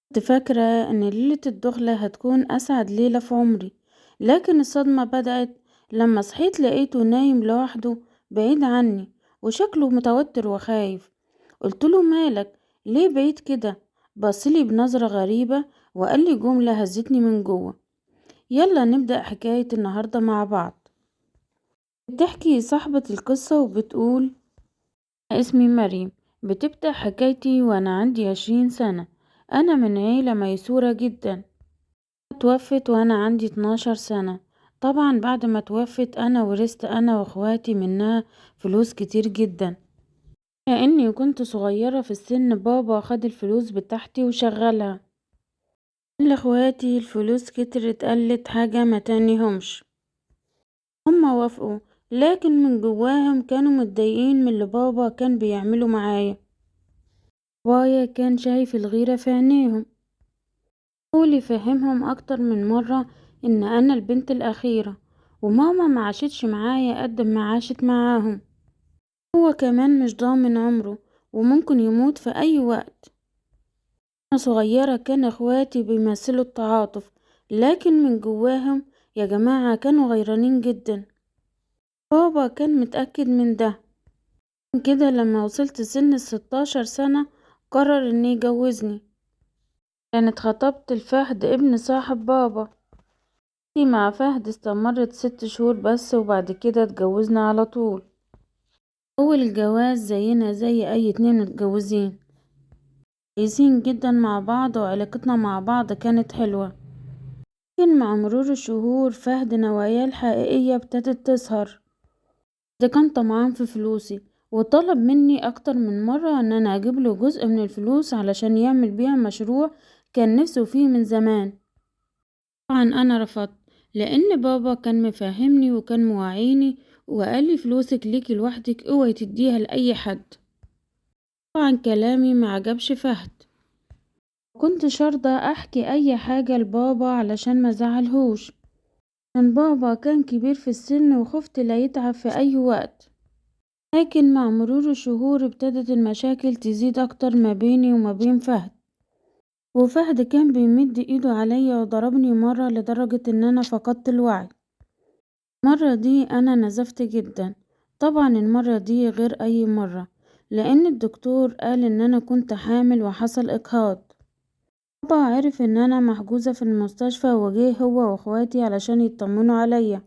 كنت فاكرة إن ليلة الدخلة هتكون أسعد ليلة في عمري، لكن الصدمة بدأت لما صحيت لقيته نايم لوحده بعيد عني وشكله متوتر وخايف. قلتله مالك؟ ليه بعيد كده؟ بصلي بنظرة غريبة وقالي جملة هزتني من جوه. يلا نبدأ حكاية النهاردة مع بعض. بتحكي صاحبة القصة وبتقول: اسمي مريم، بتبدأ حكايتي وأنا عندي 20 سنة. أنا من عيلة ميسورة جدا. توفت وانا عندي 12 سنة. طبعا بعد ما توفت انا ورثت انا واخواتي منها فلوس كتير جدا. لاني كنت صغيرة في السن بابا خد الفلوس بتاعتي وشغلها. قال لاخواتي الفلوس كترت، قلت حاجة ما تانيهمش. هما وافقوا، لكن من جواهم كانوا متضايقين من اللي بابا كان بيعمله معايا. بابايا كان شايف الغيرة في عينيهم. حاول يفهمهم أكتر من مرة إن أنا البنت الأخيرة، وماما ما عاشتش معايا قد ما عاشت معاهم. هو كمان مش ضامن عمره وممكن يموت في أي وقت. أنا صغيرة كان إخواتي بيمثلوا التعاطف، لكن من جواهم يا جماعة كانوا غيرانين جدا. بابا كان متأكد من ده. كده لما وصلت سن ال16 سنة قرر إنه يجوزني. كانت خطبت الفهد ابن صاحب بابا. مع فهد استمرت 6 شهور بس، وبعد كده اتجوزنا على طول. أول الجواز زينا زي أي اتنين متجوزين، كويسين جدا مع بعض وعلاقتنا مع بعض كانت حلوة. لكن مع مرور الشهور فهد نواياه الحقيقية ابتدت تظهر. ده كان طمعان في فلوسي وطلب مني أكتر من مرة إن أنا أجيبله جزء من الفلوس علشان يعمل بيها مشروع كان نفسه فيه من زمان. طبعا أنا رفضت، لأن بابا كان مفهمني وكان موعيني وقالي فلوسك ليكي لوحدك، اوعي تديها لأي حد. طبعا كلامي ما عجبش فهد، كنت شارطة احكي اي حاجة لبابا علشان ما زعلهوش، عشان بابا كان كبير في السن وخفت لا يتعب في اي وقت. لكن مع مرور الشهور ابتدت المشاكل تزيد اكتر ما بيني وما بين فهد. وفهد كان بيمد ايده عليا وضربني مرة لدرجة ان انا فقدت الوعي. المرة دي انا نزفت جدا. طبعا المرة دي غير اي مرة، لان الدكتور قال ان انا كنت حامل وحصل اجهاض. بابا عرف ان انا محجوزة في المستشفى وجه هو واخواتي علشان يطمنوا عليا.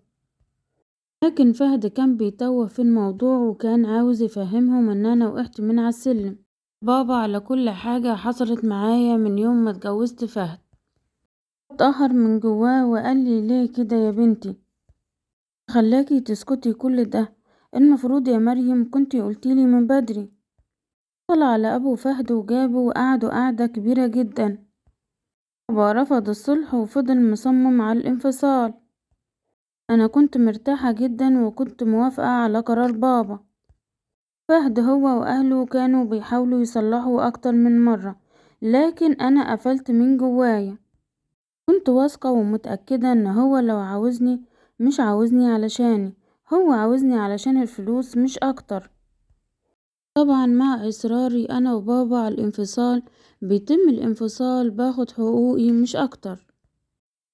لكن فهد كان بيتوه في الموضوع وكان عاوز يفهمهم ان انا وقعت من على السلم. بابا على كل حاجة حصلت معايا من يوم ما اتجوزت فهد. اتقهر من جواه وقال لي ليه كده يا بنتي؟ خلاكي تسكتي كل ده؟ المفروض يا مريم كنتي قلتيلي من بدري. طلع على ابو فهد وجابه وقعدوا قعدة كبيرة جدا. بابا رفض الصلح وفضل مصمم على الانفصال. انا كنت مرتاحة جدا وكنت موافقة على قرار بابا. فهد هو واهله كانوا بيحاولوا يصلحوا اكتر من مرة، لكن انا قفلت من جوايا. كنت واثقة ومتأكدة ان هو لو عاوزني مش عاوزني علشاني، هو عاوزني علشان الفلوس مش اكتر. طبعا مع اصراري انا وبابا على الانفصال بيتم الانفصال، باخد حقوقي مش اكتر.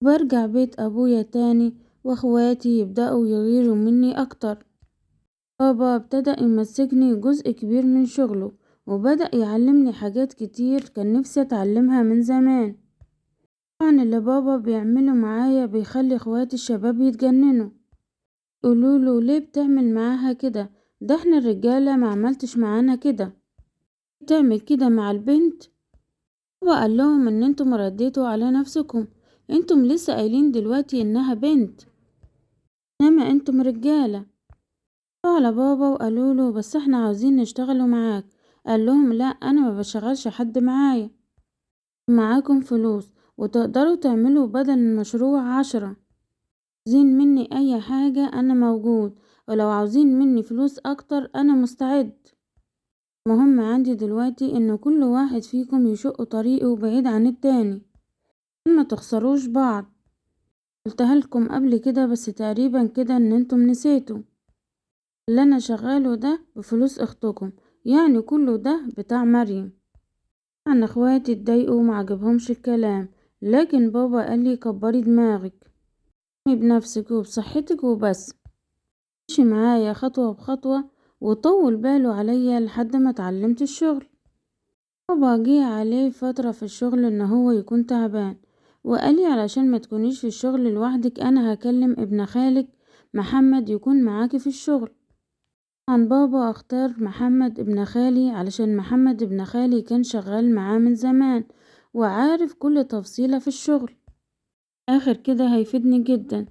برجع بيت ابويا تاني واخواتي يبدأوا يغيروا مني اكتر. بابا ابتدأ يمسكني جزء كبير من شغله وبدأ يعلمني حاجات كتير كان نفسي اتعلمها من زمان. طبعا اللي بابا بيعمله معايا بيخلي اخواتي الشباب يتجننوا، يقولوله ليه بتعمل معاها كده؟ ده احنا الرجالة ما عملتش معانا كده، بتعمل كده مع البنت. بابا قال لهم ان انتم رديتوا على نفسكم، انتم لسه قايلين دلوقتي انها بنت، انما انتم رجالة. على بابا وقالوا له بس احنا عاوزين نشتغلوا معاك. قال لهم لا، انا ما بشغلش حد معايا، معاكم فلوس وتقدروا تعملوا بدل المشروع 10. عاوزين مني اي حاجة انا موجود، ولو عاوزين مني فلوس اكتر انا مستعد. مهم عندي دلوقتي ان كل واحد فيكم يشق طريقه بعيد عن التاني، ما تخسروش بعض. قلتها لكم قبل كده بس تقريبا كده ان انتم نسيتوا. اللي انا شغاله ده بفلوس اختكم، يعني كله ده بتاع مريم. طبعا اخواتي اتضايقوا ومعجبهمش الكلام، لكن بابا قالي كبري دماغك، قومي بنفسك وبصحتك وبس. مشي معايا خطوة بخطوة وطول باله عليا لحد ما اتعلمت الشغل. بابا جه عليه فترة في الشغل ان هو يكون تعبان، وقالي علشان ما تكونيش في الشغل لوحدك انا هكلم ابن خالك محمد يكون معاكي في الشغل. طبعا بابا اختار محمد ابن خالي علشان محمد ابن خالي كان شغال معاه من زمان وعارف كل تفصيلة في الشغل. اخر كده هيفيدني جدا.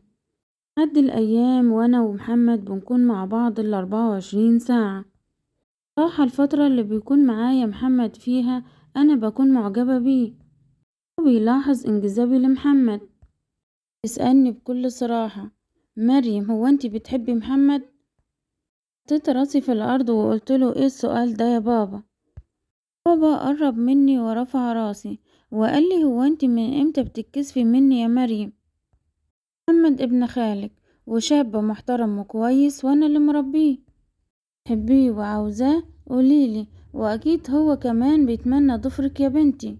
عدي الايام وانا ومحمد بنكون مع بعض ال24 ساعة. راح الفترة اللي بيكون معايا محمد فيها انا بكون معجبة بيه، وبيلاحظ انجذابي لمحمد. يسألني بكل صراحة: مريم هو انتي بتحبي محمد؟ حطيت راسي في الارض وقلتله: ايه السؤال ده يا بابا؟ بابا قرب مني ورفع راسي وقال لي: هو انتي من امتى بتتكسفي مني يا مريم؟ محمد ابن خالك وشاب محترم وكويس وانا اللي مربيه، تحبيه وعاوزاه قوليلي، واكيد هو كمان بيتمنى ضفرك يا بنتي.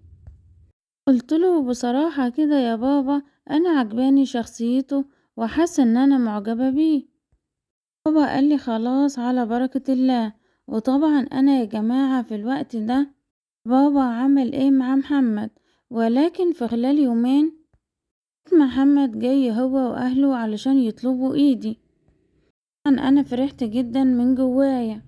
قلتله بصراحة كده: يا بابا انا عجباني شخصيته وحاسة ان انا معجبة بيه. بابا قال لي: خلاص على بركة الله. وطبعا انا يا جماعة في الوقت ده بابا عمل ايه مع محمد، ولكن في خلال يومين محمد جاي هو واهله علشان يطلبوا ايدي. طبعا انا فرحت جدا من جوايا،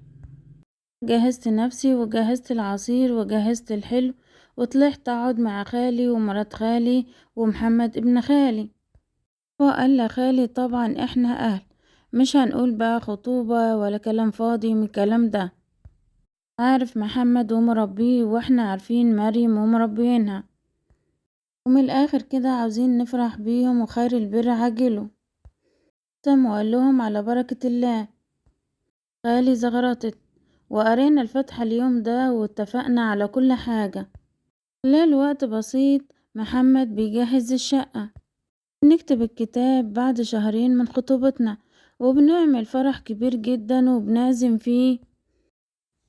جهزت نفسي وجهزت العصير وجهزت الحلو وطلعت اقعد مع خالي ومرات خالي ومحمد ابن خالي. هو قال لخالي: طبعا احنا اهل، مش هنقول بقى خطوبة ولا كلام فاضي من الكلام ده، عارف محمد ومربيه واحنا عارفين مريم ومربينها، ومن الاخر كده عاوزين نفرح بيهم وخير البر عاجله. تم وقال لهم: على بركة الله. خالي زغرطت وقرينا الفاتحة اليوم ده واتفقنا على كل حاجة. خلال وقت بسيط محمد بيجهز الشقة، نكتب الكتاب بعد شهرين من خطوبتنا، وبنعمل فرح كبير جدا وبنعزم فيه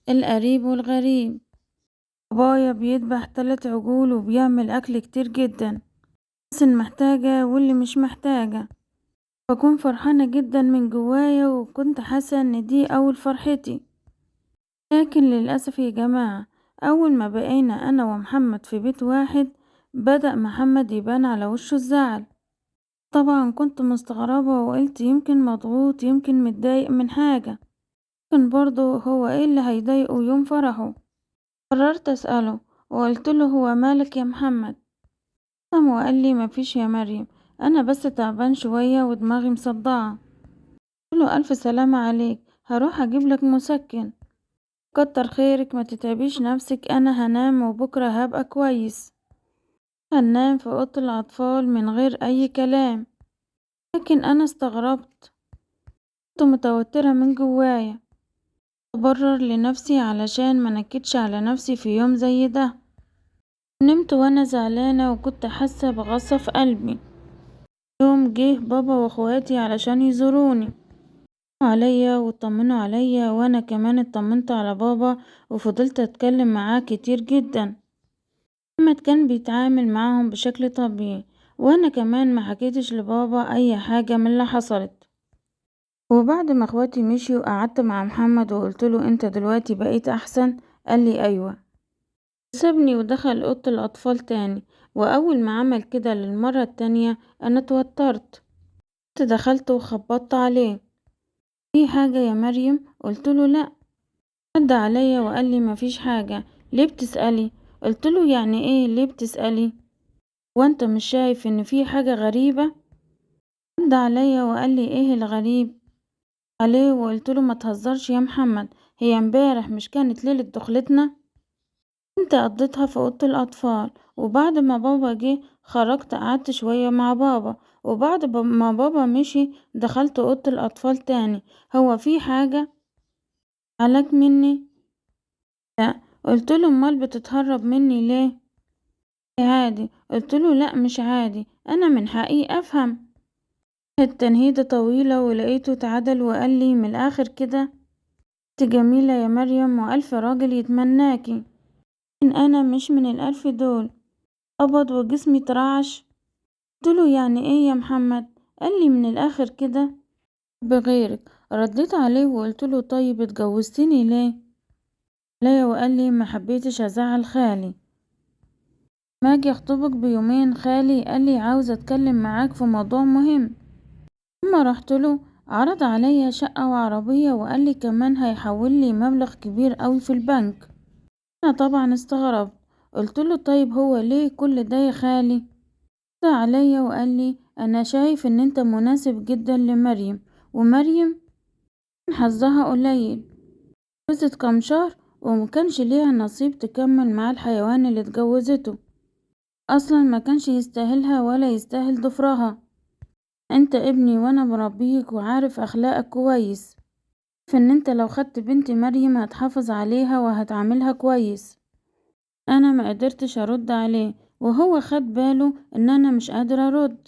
القريب والغريب. بابايا بيذبح 3 عجول وبيعمل أكل كتير جدا، الناس المحتاجة واللي مش محتاجة. بكون فرحانة جدا من جوايا وكنت حاسة ان دي أول فرحتي. لكن للأسف يا جماعة أول ما بقينا أنا ومحمد في بيت واحد بدأ محمد يبان على وشه الزعل. طبعا كنت مستغربة وقلت يمكن مضغوط يمكن متضايق من حاجة، لكن برضه هو ايه اللي هيضايقه يوم فرحه؟ قررت أسأله وقلت له: هو مالك يا محمد؟ قام وقال لي: مفيش يا مريم، أنا بس تعبان شوية ودماغي مصدعة. قلت له: ألف سلامة عليك، هروح أجيب لك مسكن. كتر خيرك، ما تتعبيش نفسك، أنا هنام وبكرة هبقى كويس. هنام في أوضة الأطفال من غير أي كلام، لكن أنا استغربت، كنت متوترة من جوايا، أبرر لنفسي علشان ما نكدش على نفسي في يوم زي ده. نمت وأنا زعلانة وكنت حاسة بغصة في قلبي. يوم جه بابا واخواتي علشان يزوروني عليا وطمنوا عليا، وانا كمان اطمنت على بابا وفضلت اتكلم معاه كتير جدا. محمد كان بيتعامل معاهم بشكل طبيعي، وانا كمان ما حكيتش لبابا اي حاجة من اللي حصلت. وبعد ما اخواتي مشيوا قعدت مع محمد وقلتله: انت دلوقتي بقيت احسن؟ قال لي: ايوه. سابني ودخل اوضة الاطفال تاني، واول ما عمل كده للمرة التانية انا اتوترت، دخلت وخبطت عليه: في حاجة يا مريم؟ قلتله: لا. رد عليا وقال لي: مفيش حاجة، ليه بتسألي؟ قلتله: يعني ايه ليه بتسألي؟ وانت مش شايف ان في حاجة غريبة؟ رد عليا وقال لي: ايه الغريب عليه؟ وقلتله: ما تهزرش يا محمد، هي امبارح مش كانت ليلة دخلتنا؟ انت قضيتها في اوضة الاطفال، وبعد ما بابا جه خرجت قعدت شوية مع بابا، وبعد ما بابا مشي دخلت اوضة الاطفال تاني، هو في حاجة عليك مني؟ لا. قلتله: امال بتتهرب مني ليه؟ عادي. قلتله: لا مش عادي، انا من حقي افهم. التنهيدة طويلة ولقيته اتعدل وقال لي من الاخر كده: انت جميلة يا مريم والف راجل يتمناكي. إن أنا مش من ال1000 دول. قبض وجسمي اترعش. قلتله يعني ايه يا محمد؟ قالي من الآخر كده بغيرك. رديت عليه وقلتله طيب اتجوزتني ليه؟ عليا وقالي ما حبيتش ازعل خالي. ما اجي اخطبك بيومين خالي قالي عاوز اتكلم معاك في موضوع مهم. اما رحتله عرض عليا شقة وعربية وقالي كمان هيحول لي مبلغ كبير قوي في البنك. انا طبعا استغربت. قلتله طيب هو ليه كل ده يا خالي؟ رد عليا وقالي انا شايف ان انت مناسب جدا لمريم، ومريم حظها قليل، اتجوزت كام شهر ومكانش ليها نصيب تكمل مع الحيوان اللي اتجوزته. اصلا ما كانش يستاهلها ولا يستاهل ضفرها. انت ابني وانا مربيك وعارف اخلاقك كويس، فان انت لو خدت بنت مريم هتحافظ عليها وهتعاملها كويس. انا ما قدرتش ارد عليه وهو خد باله ان انا مش قادر ارد.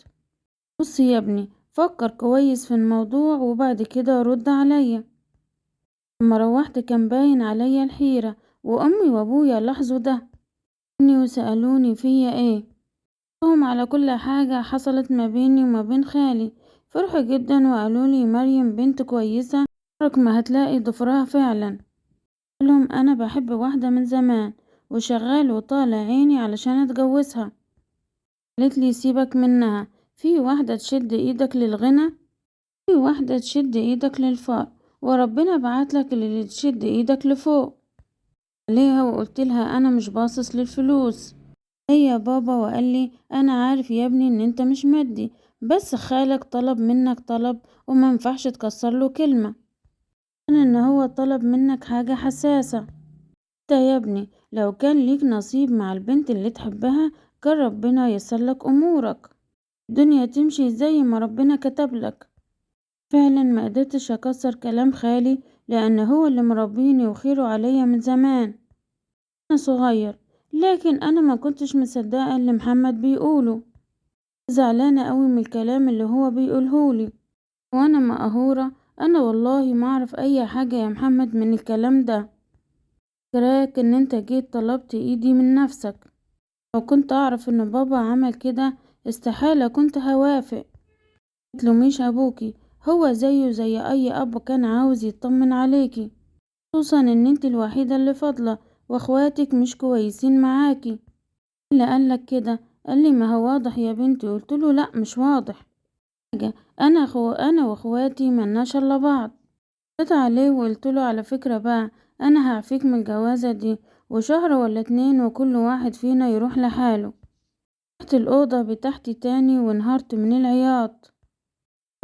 بص يا ابني فكر كويس في الموضوع وبعد كده رد عليا. لما روحت كان باين عليا الحيرة، وامي وابويا لاحظوا ده اني وسألوني فيا ايه. هم على كل حاجة حصلت ما بيني وما بين خالي. فرحوا جدا وقالوا لي مريم بنت كويسة، عمرك ما هتلاقي ضفرها فعلا. لهم انا بحب واحدة من زمان وشغال وطالع عيني علشان اتجوزها. قالت لي سيبك منها، في واحدة تشد ايدك للغنى، في واحدة تشد ايدك للفقر، وربنا بعتلك اللي تشد ايدك لفوق عليها. وقلت لها انا مش باصص للفلوس. هي يا بابا وقال لي انا عارف يا ابني ان انت مش مادي، بس خالك طلب منك طلب وما ينفعش تكسر له كلمة. انا ان هو طلب منك حاجة حساسة. انت يا ابني لو كان ليك نصيب مع البنت اللي تحبها كان ربنا ييسر لك امورك، الدنيا تمشي زي ما ربنا كتب لك. فعلا ما قدرتش اكسر كلام خالي لان هو اللي مربيني وخيره عليا من زمان انا صغير. لكن انا ما كنتش مصدقه اللي محمد بيقوله، زعلانه قوي من الكلام اللي هو بيقولهولي. وانا مقهوره، انا والله ما اعرف اي حاجه يا محمد من الكلام ده. فاكراك ان انت جيت طلبت ايدي من نفسك. لو كنت اعرف ان بابا عمل كده استحاله كنت هوافق. متلوميش ابوكي، هو زيه زي اي اب كان عاوز يطمن عليكي، خصوصا ان انت الوحيده اللي فاضله واخواتك مش كويسين معاكي. اللي قالك كده؟ قالي ما هو واضح يا بنتي. قلتله لا مش واضح حاجه، انا واخواتي ملناش الا بعض. رد عليه وقلتله على فكره بقى، انا هعفيك من الجوازه دي وشهر ولا 2 وكل واحد فينا يروح لحاله. رحت الاوضه بتاعتي تاني وانهارت من العياط.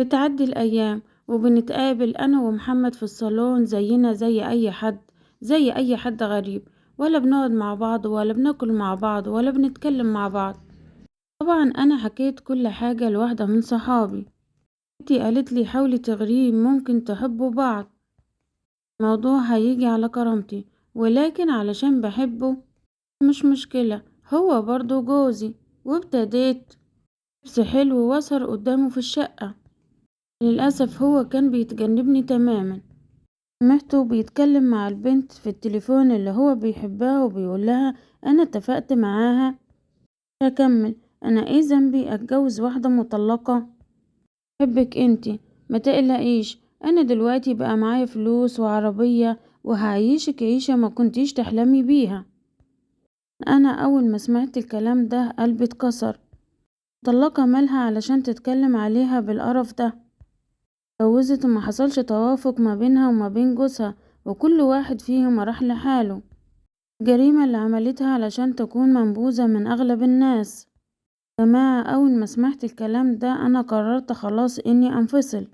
بتعدي الايام وبنتقابل انا ومحمد في الصالون زينا زي اي حد، زي اي حد غريب. ولا بنقعد مع بعض ولا بناكل مع بعض ولا بنتكلم مع بعض. طبعا انا حكيت كل حاجة لواحدة من صحابي. بنتي قالت لي حاولي تغريه ممكن تحبوا بعض. الموضوع هيجي على كرامتي، ولكن علشان بحبه مش مشكلة، هو برضو جوزي. وابتديت لبس حلو وسهر قدامه في الشقة. للأسف هو كان بيتجنبني تماما. سمعته بيتكلم مع البنت في التليفون اللي هو بيحبها وبيقول لها انا اتفقت معاها هكمل. انا ايه ذنبي اتجوز واحدة مطلقة؟ بحبك انتي، ما تقلقيش، انا دلوقتي بقى معايا فلوس وعربية وهعيشك عيشة ما كنتيش تحلمي بيها. انا اول ما سمعت الكلام ده قلبي اتكسر. مطلقة مالها علشان تتكلم عليها بالقرف ده؟ اتجوزت وما حصلش توافق ما بينها وما بين جوزها وكل واحد فيهم راح لحاله. الجريمة اللي عملتها علشان تكون منبوذة من أغلب الناس. جماعة أول ما سمعت الكلام ده أنا قررت خلاص إني أنفصل.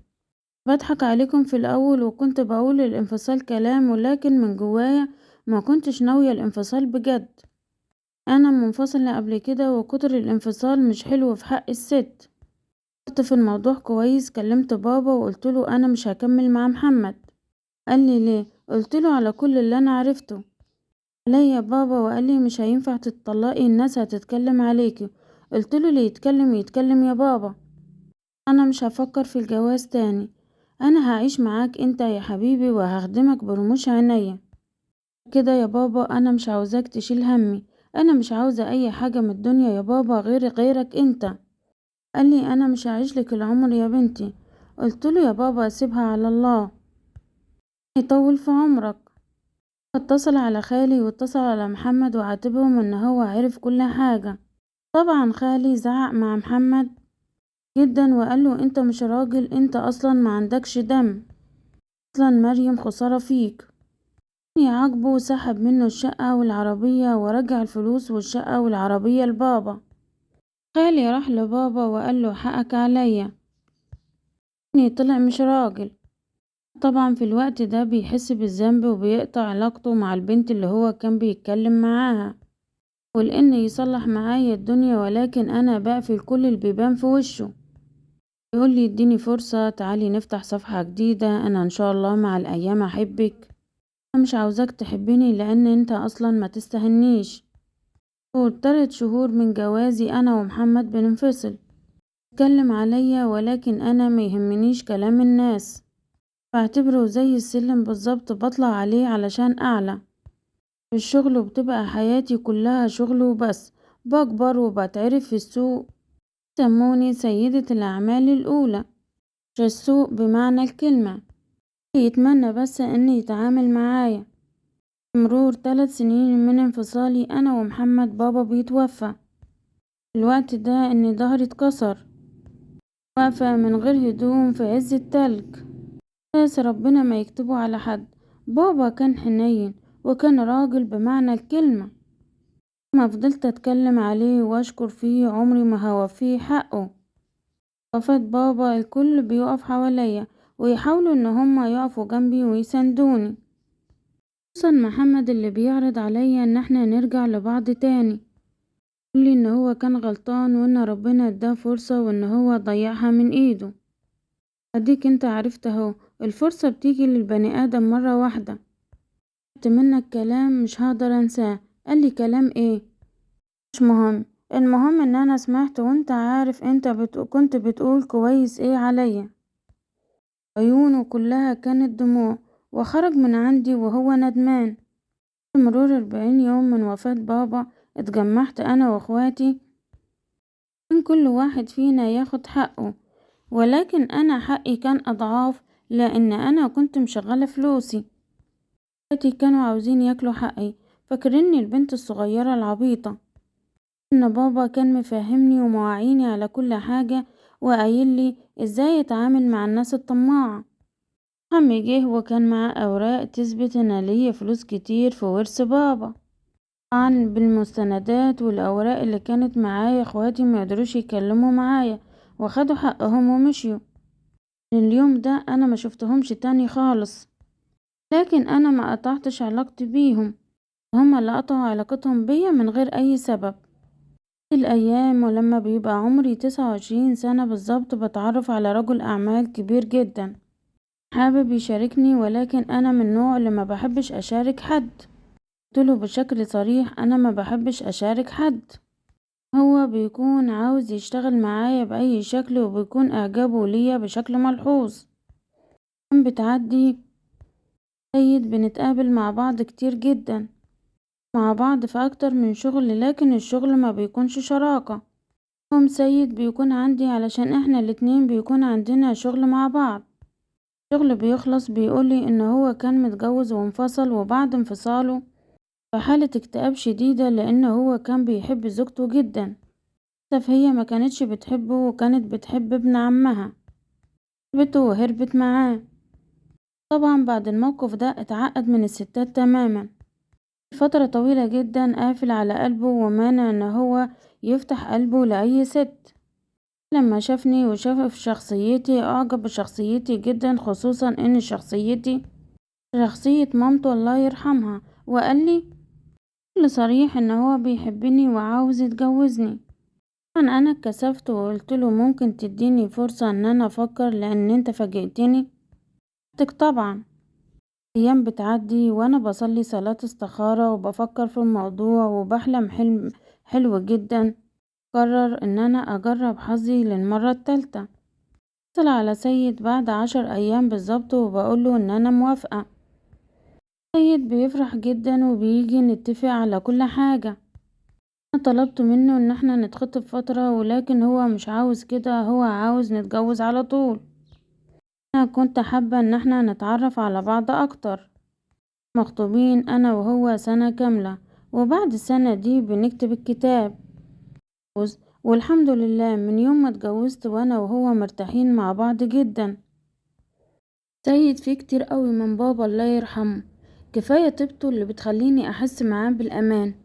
بضحك عليكم في الأول وكنت بقول الانفصال كلام، ولكن من جوايا ما كنتش ناوية الانفصال بجد. أنا منفصلة قبل كده وكتر الانفصال مش حلو في حق الست. فكرت في الموضوع كويس، كلمت بابا وقلتله أنا مش هكمل مع محمد. قال لي ليه؟ قلتله على كل اللي أنا عرفته عليا بابا، وقال لي مش هينفع تتطلقي، الناس هتتكلم عليكي. قلتله اللي يتكلم يتكلم يا بابا، انا مش هفكر في الجواز تاني. انا هعيش معاك انت يا حبيبي وهخدمك برموش عينيا. كده يا بابا أنا مش عاوزاك تشيل همي، أنا مش عاوزة أي حاجة من الدنيا يا بابا غيرك أنت. قال لي أنا مش هعيشلك العمر يا بنتي. قلت له يا بابا سيبها على الله يطول في عمرك. اتصل على خالي واتصل على محمد وعاتبهم ان هو عرف كل حاجة. طبعا خالي زعق مع محمد جدا وقال له انت مش راجل، انت اصلا ما عندكش دم، اصلا مريم خسارة فيك. يعاقبه وسحب منه الشقة والعربية ورجع الفلوس والشقة والعربية لبابا. خالي راح لبابا وقال له حقك عليا، اني طلع مش راجل. طبعا في الوقت ده بيحس بالذنب وبيقطع علاقته مع البنت اللي هو كان بيتكلم معاها، ولأن يصلح معايا الدنيا، ولكن أنا بقفل كل البيبان في وشه. يقول لي اديني فرصة، تعالي نفتح صفحة جديدة، أنا إن شاء الله مع الأيام أحبك. أنا مش عاوزاك تحبني لأن أنت أصلا ما تستهنيش. و3 شهور من جوازي أنا ومحمد بننفصل. اتكلم عليا ولكن أنا ما يهمنيش كلام الناس، بعتبره زي السلم بالظبط بطلع عليه علشان أعلى في الشغل، وبتبقى حياتي كلها شغل وبس. بكبر وبتعرف في السوق، سموني سيدة الأعمال الأولى، مش السوق بمعنى الكلمة. يتمنى بس أن يتعامل معايا. مرور 3 سنين من انفصالي أنا ومحمد بابا بيتوفى. الوقت ده أن ظهري اتكسر، واقفة من غير هدوم في عز التلج، بس ربنا ما يكتبه على حد. بابا كان حنين وكان راجل بمعنى الكلمة، ما فضلت اتكلم عليه واشكر فيه عمري ما هوفيه حقه. وفاة بابا الكل بيقف حواليا ويحاولوا ان هما يقفوا جنبي ويساندوني، خصوصا محمد اللي بيعرض عليا ان احنا نرجع لبعض تاني، يقولي ان هو كان غلطان وان ربنا اداه فرصة وان هو ضيعها من ايده. اديك انت عرفت اهو، الفرصة بتيجي للبني ادم مرة واحدة. خدت منك كلام مش هقدر انساه. قال لي كلام ايه؟ مش مهم، المهم ان انا سمعت وانت عارف انت كنت بتقول كويس ايه عليا. عيونه كلها كانت دموع وخرج من عندي وهو ندمان. مرور 40 يوم من وفاة بابا اتجمعت انا واخواتي، كان كل واحد فينا ياخد حقه، ولكن انا حقي كان اضعاف لان انا كنت مشغلة فلوسي. اخواتي كانوا عاوزين ياكلوا حقي، فاكريني البنت الصغيرة العبيطة. ان بابا كان مفهمني ومواعيني على كل حاجة وقايل لي ازاي اتعامل مع الناس الطماعة. عمي جه وكان معاه اوراق تثبت ان ليا فلوس كتير في ورث بابا. طبعا بالمستندات والاوراق اللي كانت معايا اخواتي ما يقدروش يكلموا معايا واخدوا حقهم ومشيوا. من اليوم ده انا ما شفتهمش تاني خالص، لكن انا ما قطعتش علاقتي بيهم، هما اللي قطعوا علاقتهم بيا من غير اي سبب. الأيام ولما بيبقى عمري 29 سنة بالظبط بتعرف على رجل أعمال كبير جدا حابب يشاركني، ولكن أنا من النوع اللي ما بحبش أشارك حد. قلتله بشكل صريح أنا ما بحبش أشارك حد، هو بيكون عاوز يشتغل معايا بأي شكل وبيكون إعجابه ليا بشكل ملحوظ. كان بتعدي سيد بنتقابل مع بعض كتير جدا مع بعض في أكتر من شغل، لكن الشغل ما بيكونش شراكة. يوم سيد بيكون عندي علشان احنا الاتنين بيكون عندنا شغل مع بعض. شغل بيخلص بيقولي ان هو كان متجوز وانفصل، وبعد انفصاله في حالة اكتئاب شديدة لان هو كان بيحب زوجته جدا، بس هي ما كانتش بتحبه وكانت بتحب ابن عمها، حبته وهربت معاه. طبعا بعد الموقف ده اتعقد من الستات تماما، فترة طويلة جدا قافل على قلبه ومانع ان هو يفتح قلبه لأي ست. لما شافني وشاف شخصيتي اعجب بشخصيتي جدا، خصوصا ان شخصيتي شخصية مامته الله يرحمها، وقال لي بكل صريح ان هو بيحبني وعاوز يتجوزني. طبعا انا اتكسفت وقلت له ممكن تديني فرصة ان انا افكر لان انت فاجئتني. طبعا ايام بتعدي وانا بصلي صلاة استخارة وبفكر في الموضوع وبحلم حلم حلو جدا، قرر ان انا اجرب حظي للمرة التالتة. اتصل على سيد بعد 10 ايام بالظبط وبقوله ان انا موافقة. سيد بيفرح جدا وبيجي نتفق على كل حاجة. أنا طلبت منه ان احنا نتخطب فترة، ولكن هو مش عاوز كده، هو عاوز نتجوز على طول. انا كنت حابة ان احنا نتعرف على بعض اكتر. مخطوبين انا وهو سنة كاملة، وبعد السنة دي بنكتب الكتاب. والحمد لله من يوم ما اتجوزت وانا وهو مرتاحين مع بعض جدا. سيد فيه كتير قوي من بابا الله يرحمه، كفاية طيبته اللي بتخليني احس معاه بالامان.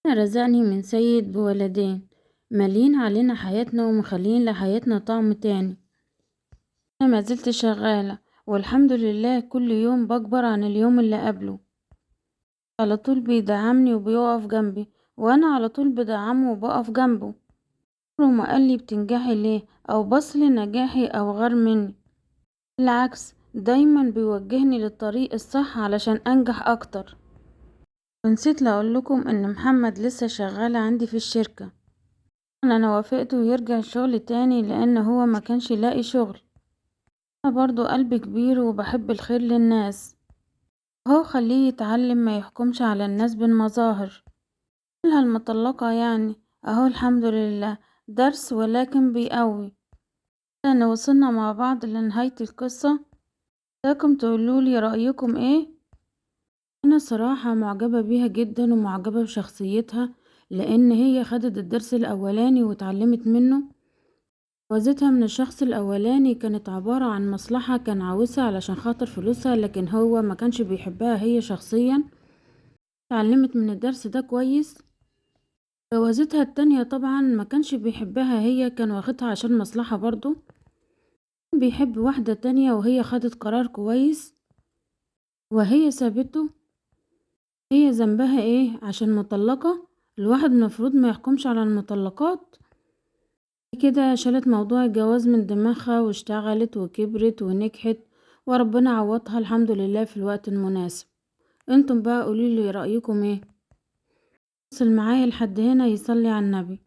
انا رزقني من سيد بولدين مالين علينا حياتنا ومخلين لحياتنا طعم تاني. انا ما زلت شغالة، والحمد لله كل يوم بكبر عن اليوم اللي قبله. على طول بيدعمني وبيقف جنبي، وانا على طول بدعمه وبقف جنبه. عمره ما قالي بتنجحي ليه او بص لنجاحي او غار مني. بالعكس دايما بيوجهني للطريق الصح علشان انجح اكتر. ونسيت لأقول لكم ان محمد لسه شغال عندي في الشركة. انا وافقته يرجع الشغل تاني لان هو ما كانش يلاقي شغل. انا برضو قلبي كبير وبحب الخير للناس. هو خليه يتعلم ما يحكمش على الناس بالمظاهر. قالها المطلقة يعني، اهو الحمد لله درس ولكن بيقوي. انا وصلنا مع بعض لنهاية القصة. لكم تقولولي رأيكم ايه؟ انا صراحة معجبة بيها جدا ومعجبة بشخصيتها، لان هي خدت الدرس الاولاني واتعلمت منه. جوازتها من الشخص الاولاني كانت عبارة عن مصلحة، كان عاوزها علشان خاطر فلوسها، لكن هو ما كانش بيحبها هي شخصيا. اتعلمت من الدرس ده كويس. جوازتها التانية طبعا ما كانش بيحبها هي، كان واخدها عشان مصلحة برضو. كان بيحب واحدة تانية وهي خدت قرار كويس وهي سابته. هي ذنبها ايه عشان مطلقة؟ الواحد المفروض ما يحكمش على المطلقات. كده شالت موضوع الجواز من دماغها واشتغلت وكبرت ونجحت، وربنا عوضها الحمد لله في الوقت المناسب. انتم بقى قوليلي رأيكم ايه؟ وصل معايا لحد هنا يصلي على النبي.